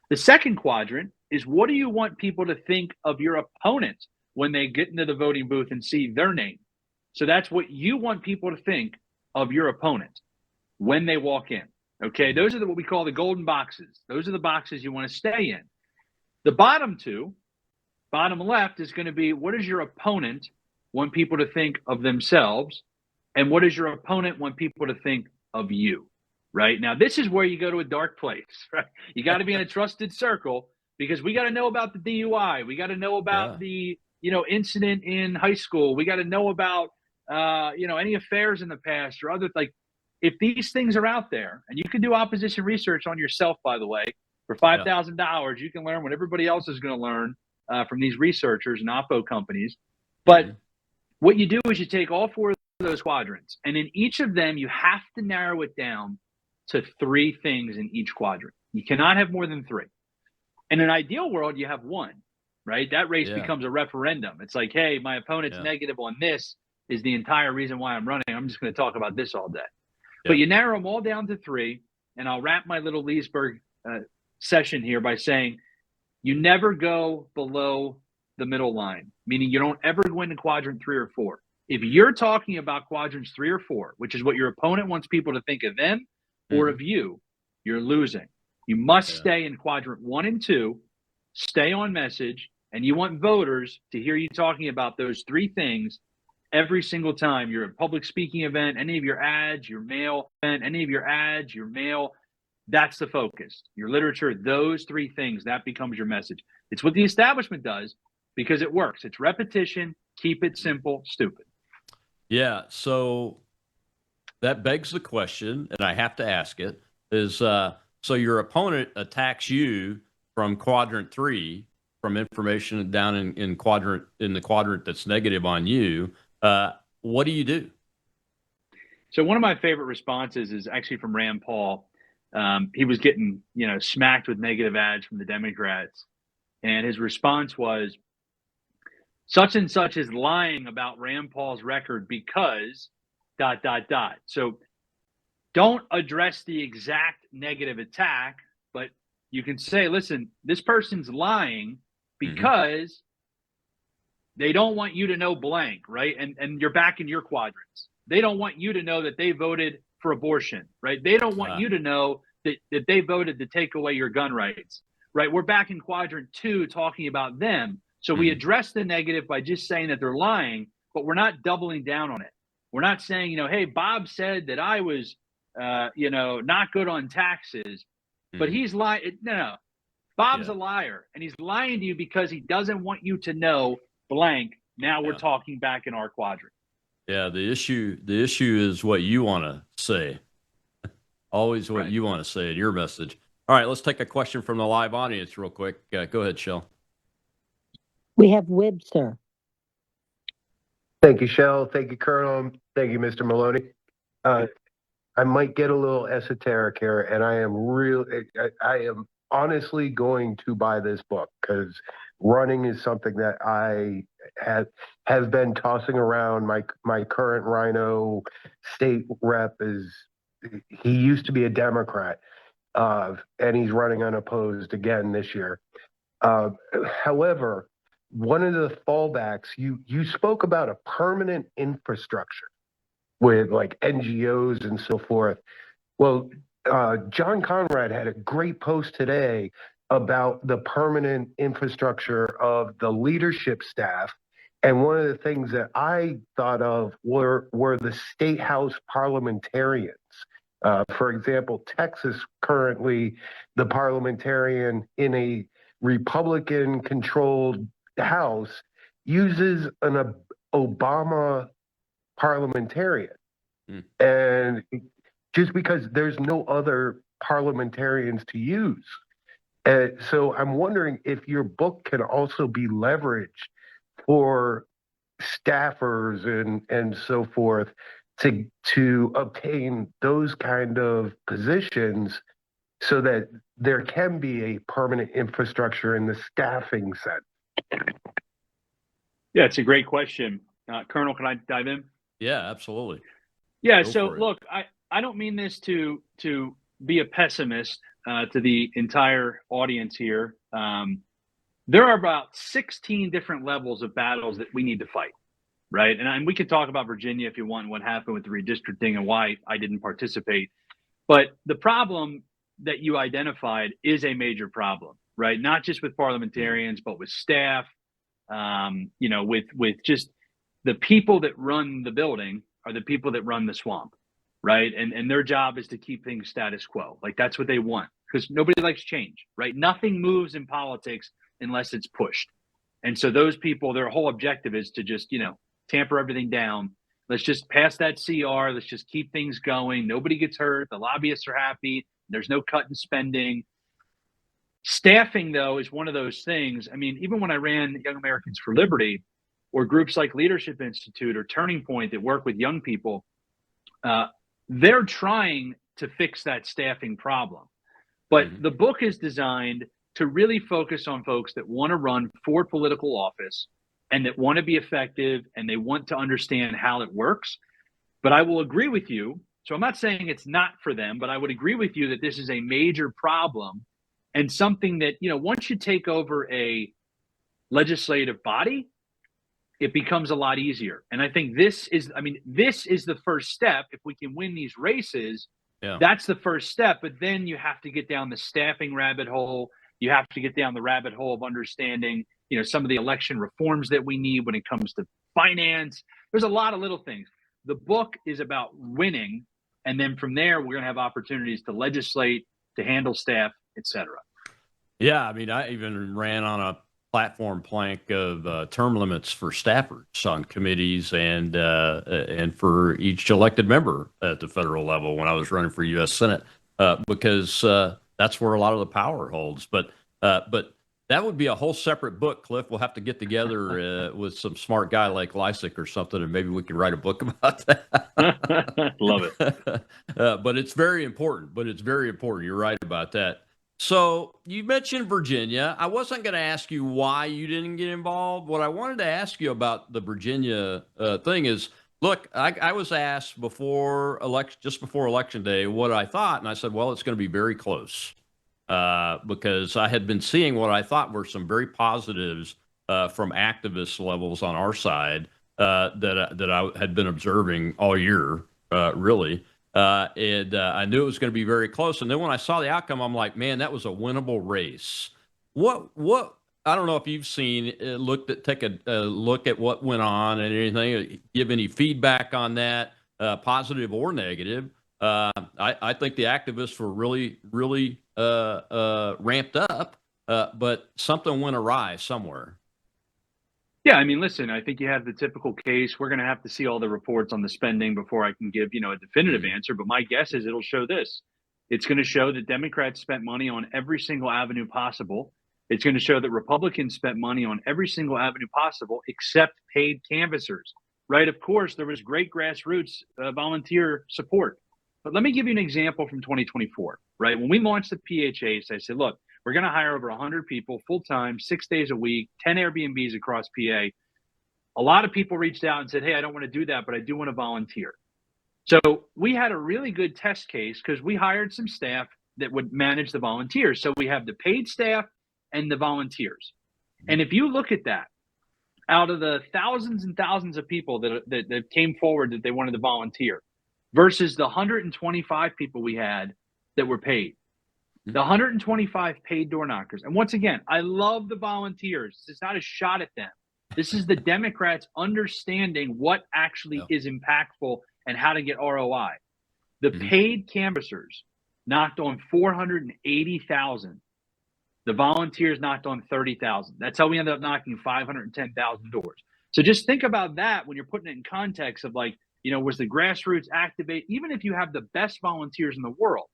The second quadrant is what do you want people to think of your opponent when they get into the voting booth and see their name? So that's what you want people to think of your opponent when they walk in. Okay, those are what we call the golden boxes. Those are the boxes you want to stay in. The bottom 2, bottom left, is going to be what does your opponent want people to think of themselves, and what does your opponent want people to think of you? right? Now, this is where you go to a dark place, right? You got to be in a trusted circle because we got to know about the DUI. We got to know about the, incident in high school. We got to know about, any affairs in the past or other, like, if these things are out there, and you can do opposition research on yourself, by the way, for $5,000, you can learn what everybody else is going to learn from these researchers and oppo companies. But what you do is you take all four of those quadrants, and in each of them, you have to narrow it down to 3 things in each quadrant. You cannot have more than 3. In an ideal world, you have 1, right? That race becomes a referendum. It's like, hey, my opponent's negative on this is the entire reason why I'm running. I'm just going to talk about this all day. But you narrow them all down to 3, and I'll wrap my little Leesburg session here by saying you never go below the middle line, meaning you don't ever go into quadrant 3 or 4. If you're talking about quadrants 3 or 4, which is what your opponent wants people to think of them or of you, you're losing. You must stay in quadrant 1 and 2, stay on message, and you want voters to hear you talking about those 3 things every single time you're at a public speaking event, any of your ads, your mail event, any of your ads, your mail. That's the focus. Your literature, those 3 things, that becomes your message. It's what the establishment does because it works. It's repetition. Keep it simple, stupid. Yeah. So that begs the question, and I have to ask it, is so your opponent attacks you from quadrant 3, from information down in the quadrant that's negative on you. What do you do? So one of my favorite responses is actually from Rand Paul. He was getting, smacked with negative ads from the Democrats. And his response was, such and such is lying about Rand Paul's record because ... So don't address the exact negative attack, but you can say, listen, this person's lying because they don't want you to know blank, right? And you're back in your quadrants. They don't want you to know that they voted for abortion, right? They don't want you to know that they voted to take away your gun rights, right? We're back in quadrant 2 talking about them. So we address the negative by just saying that they're lying, but we're not doubling down on it. We're not saying, hey, Bob said that I was, not good on taxes, but he's lying. No. Bob's a liar, and he's lying to you because he doesn't want you to know blank. Now we're talking back in our quadrant. Yeah, the issue is what you want to say. Always what you want to say in your message. All right, let's take a question from the live audience real quick. Go ahead, Shell. We have Wib, sir. Thank you, Shell. Thank you, Colonel. Thank you, Mr. Maloney. I might get a little esoteric here, and I am honestly going to buy this book because running is something that I have been tossing around. My current Rhino state rep he used to be a Democrat, and he's running unopposed again this year. However, one of the fallbacks, you spoke about a permanent infrastructure with like NGOs and so forth. Well, John Conrad had a great post today about the permanent infrastructure of the leadership staff. And one of the things that I thought of were the state house parliamentarians. For example, Texas currently, the parliamentarian in a Republican-controlled House uses an Obama parliamentarian. And just because there's no other parliamentarians to use. So I'm wondering if your book can also be leveraged for staffers and so forth to obtain those kind of positions so that there can be a permanent infrastructure in the staffing sense. Yeah, it's a great question. Colonel, can I dive in? Yeah, absolutely. Yeah, so look, I don't mean this to be a pessimist to the entire audience here. There are about 16 different levels of battles that we need to fight, right? And we could talk about Virginia if you want, what happened with the redistricting and why I didn't participate. But the problem that you identified is a major problem, right? Not just with parliamentarians, but with staff, with just the people that run the building are the people that run the swamp. right? And their job is to keep things status quo. Like that's what they want, because nobody likes change, right? Nothing moves in politics unless it's pushed. And so those people, their whole objective is to just, tamper everything down. Let's just pass that CR. Let's just keep things going. Nobody gets hurt. The lobbyists are happy. There's no cut in spending. Staffing, though, is one of those things. I mean, even when I ran Young Americans for Liberty, or groups like Leadership Institute or Turning Point that work with young people, they're trying to fix that staffing problem. But the book is designed to really focus on folks that want to run for political office and that want to be effective and they want to understand how it works. But I will agree with you. So I'm not saying it's not for them, but I would agree with you that this is a major problem and something that, once you take over a legislative body, it becomes a lot easier. And I think this is the first step. If we can win these races, that's the first step. But then you have to get down the staffing rabbit hole. You have to get down the rabbit hole of understanding, some of the election reforms that we need when it comes to finance. There's a lot of little things. The book is about winning. And then from there, we're going to have opportunities to legislate, to handle staff, et cetera. Yeah. I mean, I even ran on a platform plank of term limits for staffers on committees and for each elected member at the federal level when I was running for U.S. Senate, because that's where a lot of the power holds. But that would be a whole separate book, Cliff. We'll have to get together with some smart guy like Lisec or something, and maybe we can write a book about that. Love it. But it's very important. You're right about that. So you mentioned Virginia. I wasn't going to ask you why you didn't get involved. What I wanted to ask you about the Virginia thing is, look, I was asked just before election day what I thought, and I said, well, it's going to be very close because I had been seeing what I thought were some very positives from activist levels on our side that I had been observing all year, really. And I knew it was going to be very close. And then when I saw the outcome, I'm like, man, that was a winnable race. What, I don't know if you've take a look at what went on and anything, give any feedback on that, positive or negative. I think the activists were really, really ramped up, but something went awry somewhere. Yeah, I mean, listen, I think you have the typical case. We're going to have to see all the reports on the spending before I can give, a definitive answer. But my guess is it'll show this. It's going to show that Democrats spent money on every single avenue possible. It's going to show that Republicans spent money on every single avenue possible except paid canvassers, right? Of course, there was great grassroots volunteer support. But let me give you an example from 2024, right? When we launched the PHAs, I said, look, we're going to hire over 100 people full-time, 6 days a week, 10 Airbnbs across PA. A lot of people reached out and said, hey, I don't want to do that, but I do want to volunteer. So we had a really good test case because we hired some staff that would manage the volunteers. So we have the paid staff and the volunteers. And if you look at that, out of the thousands and thousands of people that came forward that they wanted to volunteer versus the 125 people we had that were paid, the 125 paid door knockers. And once again, I love the volunteers. It's not a shot at them. This is the Democrats understanding what actually is impactful and how to get ROI. The paid canvassers knocked on 480,000. The volunteers knocked on 30,000. That's how we ended up knocking 510,000 doors. So just think about that when you're putting it in context of was the grassroots activate? Even if you have the best volunteers in the world,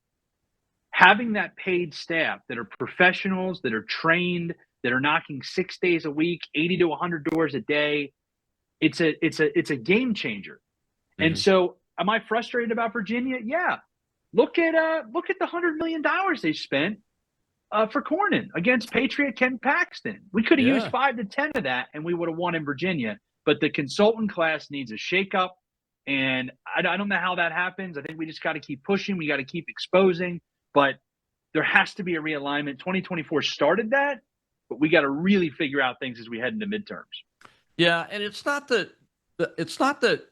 having that paid staff that are professionals, that are trained, that are knocking 6 days a week, 80 to 100 doors a day, it's a game changer. And so, am I frustrated about Virginia? Yeah. Look at the $100 million they spent for Cornyn against Patriot Ken Paxton. We could have used 5 to 10 of that, and we would have won in Virginia. But the consultant class needs a shakeup, and I don't know how that happens. I think we just got to keep pushing. We got to keep exposing. But there has to be a realignment. 2024 started that, but we got to really figure out things as we head into midterms. Yeah, and it's not that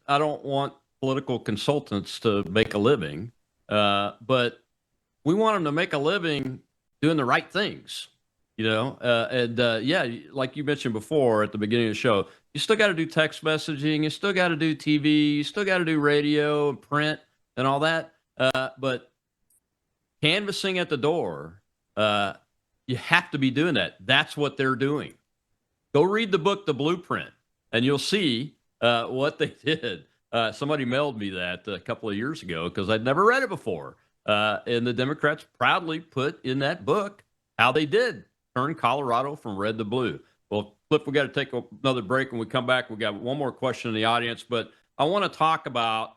I don't want political consultants to make a living, but we want them to make a living doing the right things, like you mentioned before at the beginning of the show, you still got to do text messaging, you still got to do TV, you still got to do radio and print. and all that. But canvassing at the door, you have to be doing that. That's what they're doing. Go read the book, The Blueprint, and you'll see what they did. Somebody mailed me that a couple of years ago because I'd never read it before. And the Democrats proudly put in that book how they did turn Colorado from red to blue. Well, Cliff, we got to take another break. When we come back, we got one more question in the audience, but I want to talk about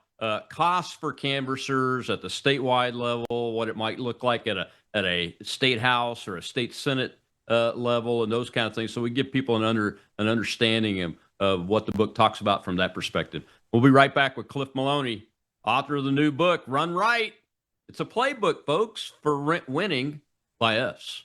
costs for canvassers at the statewide level, what it might look like at a state house or a state senate level, and those kind of things, so we give people an understanding of what the book talks about from that perspective. We'll be right back with Cliff Maloney, author of the new book, Run Right. It's a playbook, folks, for winning by us.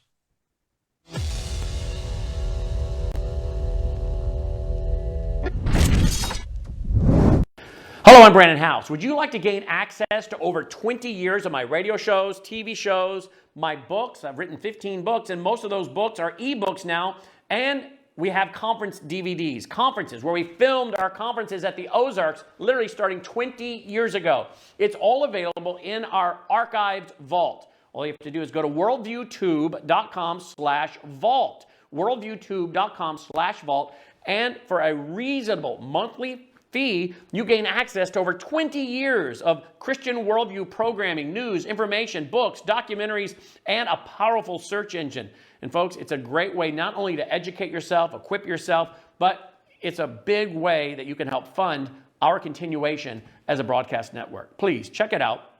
Hello, I'm Brandon House. Would you like to gain access to over 20 years of my radio shows, TV shows, my books? I've written 15 books, and most of those books are ebooks now. And we have conference DVDs, conferences where we filmed our conferences at the Ozarks, literally starting 20 years ago. It's all available in our archived vault. All you have to do is go to worldviewtube.com/vault, worldviewtube.com/vault, and for a reasonable monthly fee, you gain access to over 20 years of Christian worldview programming, news, information, books, documentaries, and a powerful search engine. And folks, it's a great way not only to educate yourself, equip yourself, but it's a big way that you can help fund our continuation as a broadcast network. Please check it out.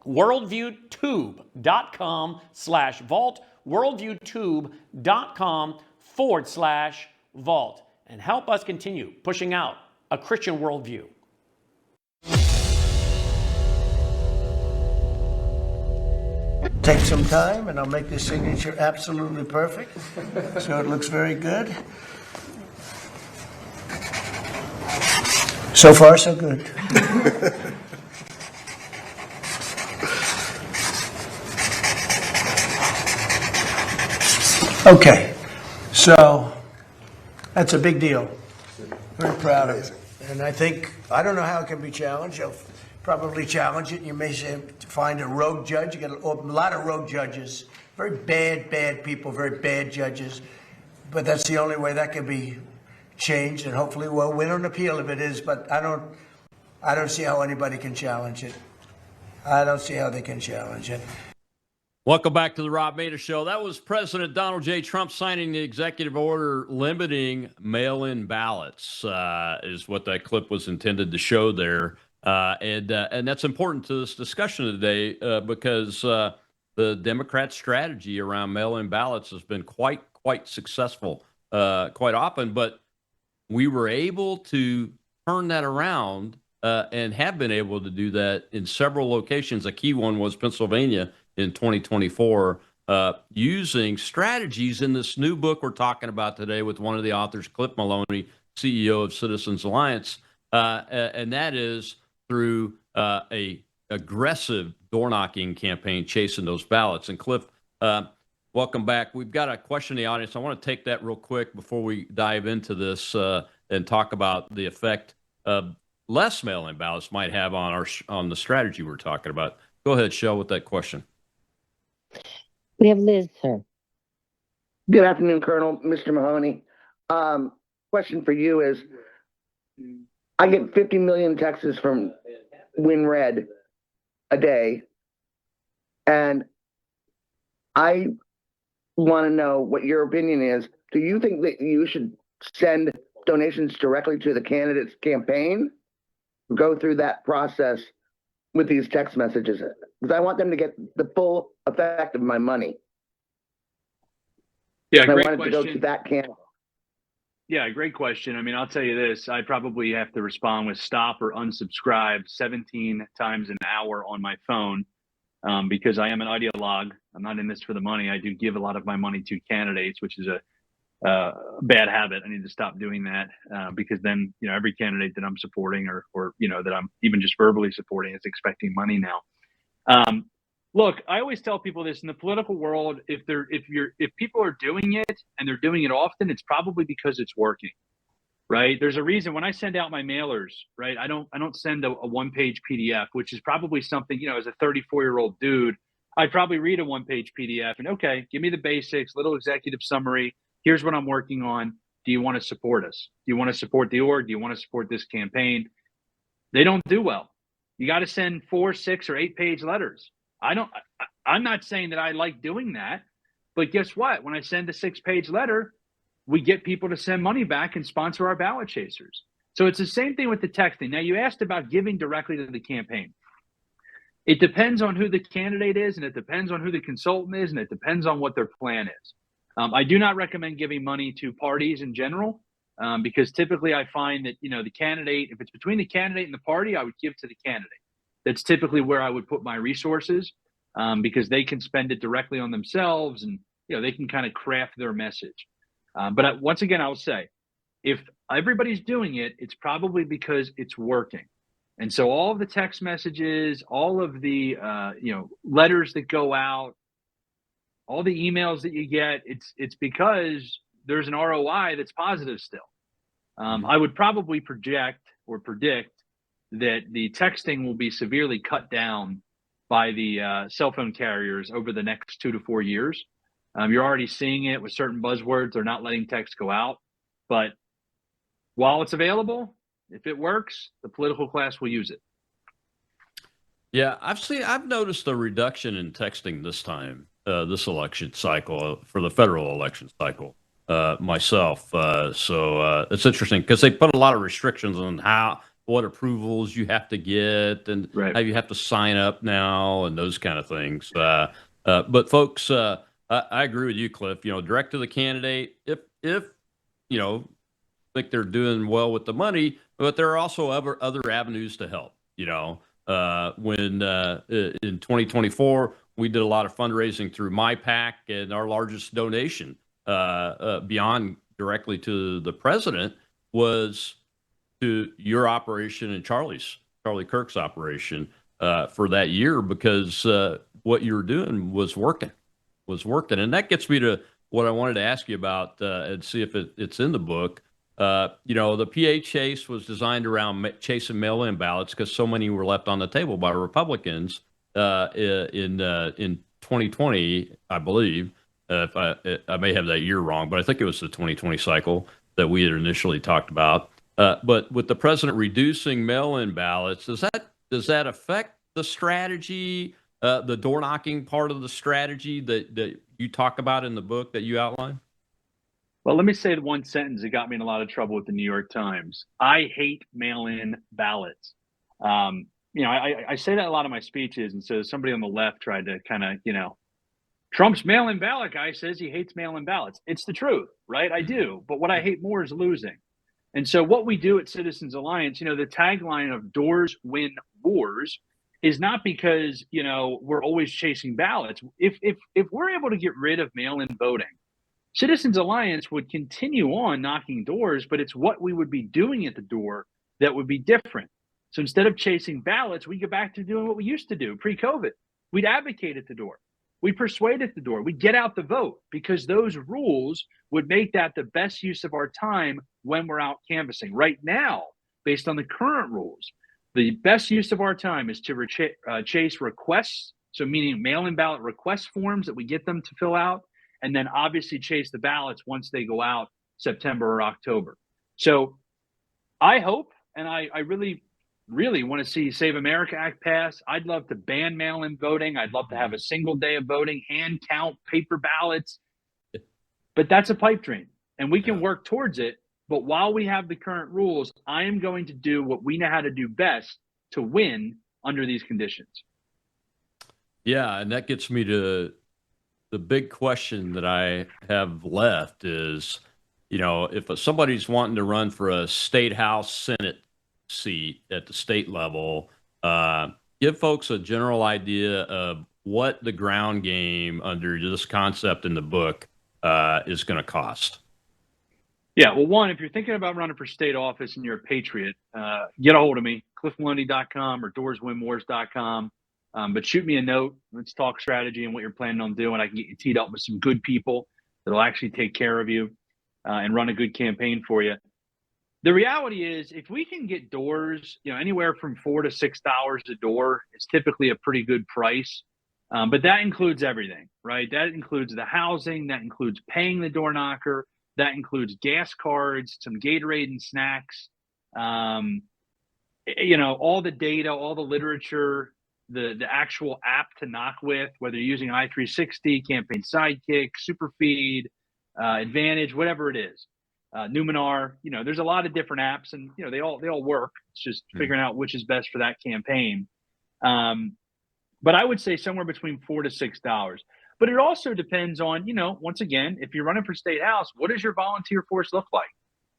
worldviewtube.com/vault, worldviewtube.com/vault, and help us continue pushing out a Christian worldview. Take some time and I'll make this signature absolutely perfect. So it looks very good. So far, so good. Okay, so that's a big deal. Very proud of it. And I don't know how it can be challenged. You'll probably challenge it. You may find a rogue judge. You get a lot of rogue judges. Very bad people, very bad judges. But that's the only way that can be changed. And hopefully we'll win an appeal if it is. But I don't see how anybody can challenge it. I don't see how they can challenge it. Welcome back to the Rob Maness Show. That was President Donald J. Trump signing the executive order limiting mail-in ballots, is what that clip was intended to show there. And that's important to this discussion today because the Democrat strategy around mail-in ballots has been quite successful quite often. But we were able to turn that around and have been able to do that in several locations. A key one was Pennsylvania in 2024, using strategies in this new book we're talking about today with one of the authors, Cliff Maloney, CEO of Citizens Alliance, and that is through a aggressive door-knocking campaign chasing those ballots. And Cliff, welcome back. We've got a question in the audience. I want to take that real quick before we dive into this and talk about the effect less mail-in ballots might have on the strategy we're talking about. Go ahead, Shell, with that question. We have Liz, sir. Good afternoon, Colonel, Mr. Mahoney. Question for you is, I get 50 million texts from WinRed a day, and I want to know what your opinion is. Do you think that you should send donations directly to the candidate's campaign, go through that process with these text messages? Because I want them to get the full effect of my money. Yeah, and great I wanted question. to go to that candidate. Yeah, great question. I mean, I'll tell you this, I probably have to respond with stop or unsubscribe 17 times an hour on my phone because I am an ideologue. I'm not in this for the money. I do give a lot of my money to candidates, which is a bad habit. I need to stop doing that because then, every candidate that I'm supporting or that I'm even just verbally supporting is expecting money now. Look, I always tell people this in the political world, if people are doing it and they're doing it often, it's probably because it's working, right? There's a reason when I send out my mailers, right? I don't send a one-page PDF, which is probably something, as a 34-year-old dude, I'd probably read a one-page PDF and, okay, give me the basics, little executive summary. Here's what I'm working on. Do you want to support us? Do you want to support the org? Do you want to support this campaign? They don't do well. You got to send 4, 6, or 8-page letters. I'm not saying that I like doing that, but guess what? When I send a 6-page letter, we get people to send money back and sponsor our ballot chasers. So it's the same thing with the texting. Now, you asked about giving directly to the campaign. It depends on who the candidate is, and it depends on who the consultant is, and it depends on what their plan is. I do not recommend giving money to parties in general, because typically I find that, the candidate, if it's between the candidate and the party, I would give to the candidate. That's typically where I would put my resources, because they can spend it directly on themselves, and they can kind of craft their message. But once again, I'll say, if everybody's doing it, it's probably because it's working. And so all of the text messages, all of the letters that go out, all the emails that you get, it's because there's an ROI that's positive still. I would probably project or predict that the texting will be severely cut down by the cell phone carriers over the next 2 to 4 years. You're already seeing it with certain buzzwords. They're not letting text go out. But while it's available, if it works, the political class will use it. Yeah, I've noticed a reduction in texting this time, this election cycle, for the federal election cycle, myself. So it's interesting because they put a lot of restrictions on what approvals you have to get and how you have to sign up now and those kind of things. But folks, I agree with you, Cliff. Direct to the candidate, if think they're doing well with the money, but there are also other avenues to help. When in 2024 we did a lot of fundraising through my PAC, and our largest donation beyond directly to the president was to your operation and Charlie Kirk's operation for that year, because what you were doing was working. And that gets me to what I wanted to ask you about and see if it's in the book. The PA chase was designed around chasing mail-in ballots because so many were left on the table by Republicans in 2020, I believe. If I may have that year wrong, but I think it was the 2020 cycle that we had initially talked about. But with the president reducing mail-in ballots, does that affect the strategy, the door knocking part of the strategy that you talk about in the book that you outline? Well, let me say the one sentence that got me in a lot of trouble with the New York Times. I hate mail-in ballots. I say that a lot of my speeches, and so somebody on the left tried to kind of, Trump's mail-in ballot guy says he hates mail-in ballots. It's the truth, right? I do. But what I hate more is losing. And so what we do at Citizens Alliance, the tagline of doors win wars is not because, we're always chasing ballots. If we're able to get rid of mail-in voting, Citizens Alliance would continue on knocking doors, but it's what we would be doing at the door that would be different. So instead of chasing ballots, we go back to doing what we used to do pre-COVID. We'd advocate at the door. We'd persuade at the door. We'd get out the vote, because those rules would make that the best use of our time when we're out canvassing. Right now, based on the current rules, the best use of our time is to chase requests, so meaning mail-in ballot request forms that we get them to fill out, and then obviously chase the ballots once they go out September or October. So I hope, and I really, really want to see Save America Act pass. I'd love to ban mail-in voting. I'd love to have a single day of voting, hand count, paper ballots. But that's a pipe dream, and we can work towards it. But while we have the current rules, I am going to do what we know how to do best to win under these conditions. Yeah, and that gets me to the big question that I have left is, if somebody's wanting to run for a state house Senate seat at the state level, give folks a general idea of what the ground game under this concept in the book is going to cost. Yeah, well, one, if you're thinking about running for state office and you're a patriot, get a hold of me, cliffmaloney.com or doorswinwars.com. But shoot me a note. Let's talk strategy and what you're planning on doing. I can get you teed up with some good people that'll actually take care of you and run a good campaign for you. The reality is, if we can get doors, anywhere from $4 to $6 a door is typically a pretty good price. But that includes everything, right? That includes the housing, that includes paying the door knocker, that includes gas cards, some Gatorade and snacks, all the data, all the literature, the actual app to knock with, whether you're using i360, Campaign Sidekick, Superfeed, Advantage, whatever it is. Numenar, there's a lot of different apps, and they all work. It's just figuring out which is best for that campaign. But I would say somewhere between $4 to $6. But it also depends on, once again, if you're running for state house, what does your volunteer force look like?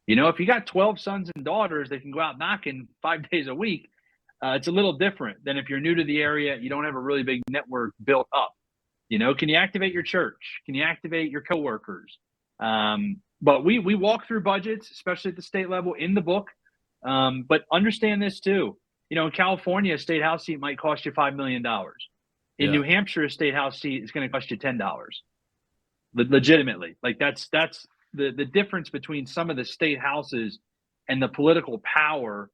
If you got 12 sons and daughters that can go out knocking 5 days a week, it's a little different than if you're new to the area, you don't have a really big network built up. Can you activate your church? Can you activate your coworkers? But we walk through budgets, especially at the state level, in the book. But understand this too. In California, a state house seat might cost you $5 million. In New Hampshire, a state house seat is going to cost you $10. Legitimately. Like that's the difference between some of the state houses and the political power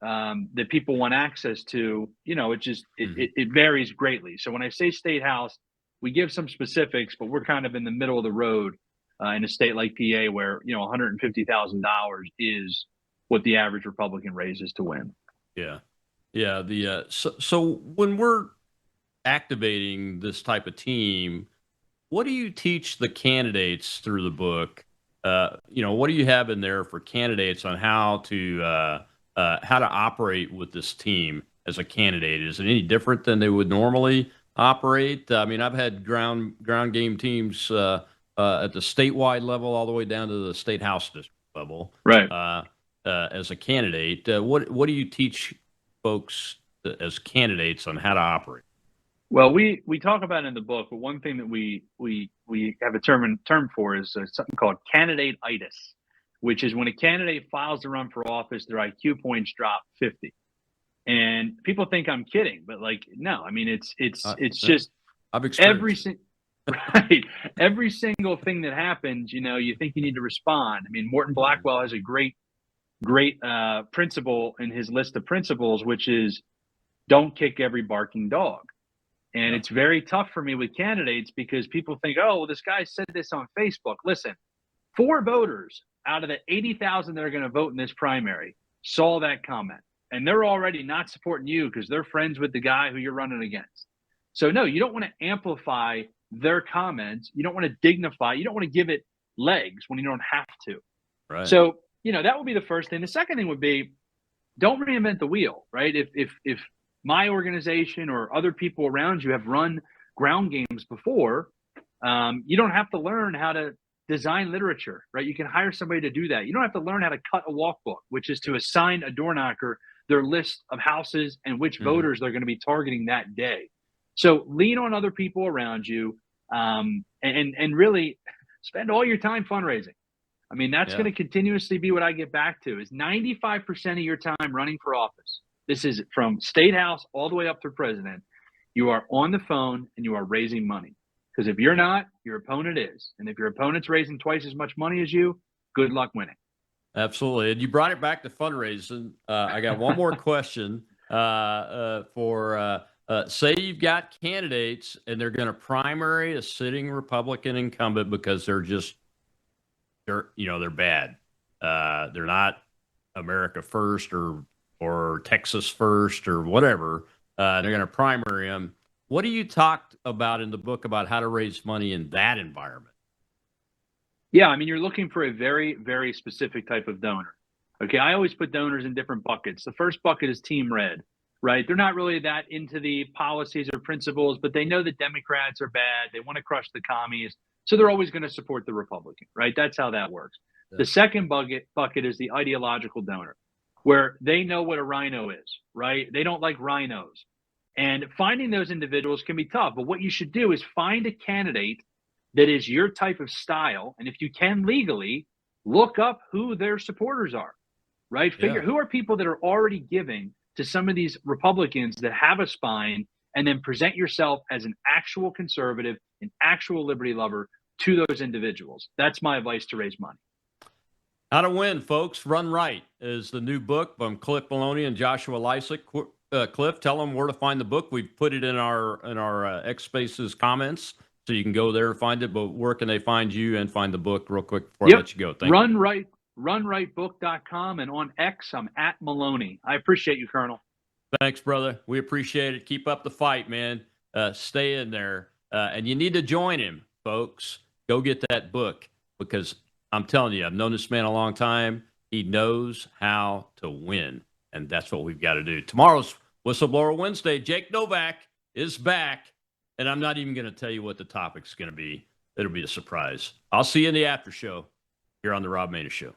that people want access to. It varies greatly. So when I say state house, we give some specifics, but we're kind of in the middle of the road in a state like PA where, $150,000 is what the average Republican raises to win. Yeah. Yeah. So when we're activating this type of team, what do you teach the candidates through the book? What do you have in there for candidates on how to operate with this team as a candidate? Is it any different than they would normally operate? I mean, I've had ground game teams at the statewide level all the way down to the state house district level. Right. As a candidate, what do you teach folks as candidates on how to operate? Well, we talk about it in the book, but one thing that we have a term for is something called candidate-itis, which is when a candidate files to run for office, their IQ points drop 50. And people think I'm kidding, but no, I mean, it's just I've experienced every single thing that happens, you think you need to respond. I mean, Morton Blackwell has a great principle in his list of principles, which is don't kick every barking dog. And it's very tough for me with candidates because people think, oh, well, this guy said this on Facebook. Listen, 4 voters out of the 80,000 that are going to vote in this primary saw that comment. And they're already not supporting you because they're friends with the guy who you're running against. So, no, you don't want to amplify their comments. You don't want to dignify. You don't want to give it legs when you don't have to. Right. So, that would be the first thing. The second thing would be don't reinvent the wheel, right? If my organization or other people around you have run ground games before, you don't have to learn how to design literature, right? You can hire somebody to do that. You don't have to learn how to cut a walk book, which is to assign a door knocker their list of houses and which voters they're going to be targeting that day. So lean on other people around you and really spend all your time fundraising. I mean, that's going to continuously be what I get back to is 95% of your time running for office. This is from state house all the way up to president. You are on the phone and you are raising money. Because if you're not, your opponent is. And if your opponent's raising twice as much money as you, good luck winning. Absolutely. And you brought it back to fundraising. I got one more question for say you've got candidates and they're going to primary a sitting Republican incumbent because they're bad. They're not America first or Texas first or whatever. They're going to primary them. What do you talk about in the book about how to raise money in that environment? Yeah, I mean, you're looking for a very, very specific type of donor. Okay, I always put donors in different buckets. The first bucket is Team Red, right? They're not really that into the policies or principles, but they know the Democrats are bad. They want to crush the commies. So they're always going to support the Republican, right? That's how that works. Yeah. The second bucket is the ideological donor, where they know what a rhino is, right? They don't like rhinos. And finding those individuals can be tough. But what you should do is find a candidate that is your type of style. And if you can legally, look up who their supporters are, right? Figure who are people that are already giving to some of these Republicans that have a spine, and then present yourself as an actual conservative, an actual liberty lover to those individuals. That's my advice to raise money. How to Win, folks. Run Right is the new book from Cliff Maloney and Joshua Lisec. Cliff, tell them where to find the book. We've put it in our X Spaces comments, so you can go there and find it. But where can they find you and find the book real quick before I let you go? Thank you. runrightbook.com, and on X, I'm at Maloney. I appreciate you, Colonel. Thanks, brother. We appreciate it. Keep up the fight, man. Stay in there. And you need to join him, folks. Go get that book, because I'm telling you, I've known this man a long time. He knows how to win, and that's what we've got to do. Tomorrow's Whistleblower Wednesday. Jake Novak is back, and I'm not even going to tell you what the topic's going to be. It'll be a surprise. I'll see you in the after show here on the Rob Maness Show.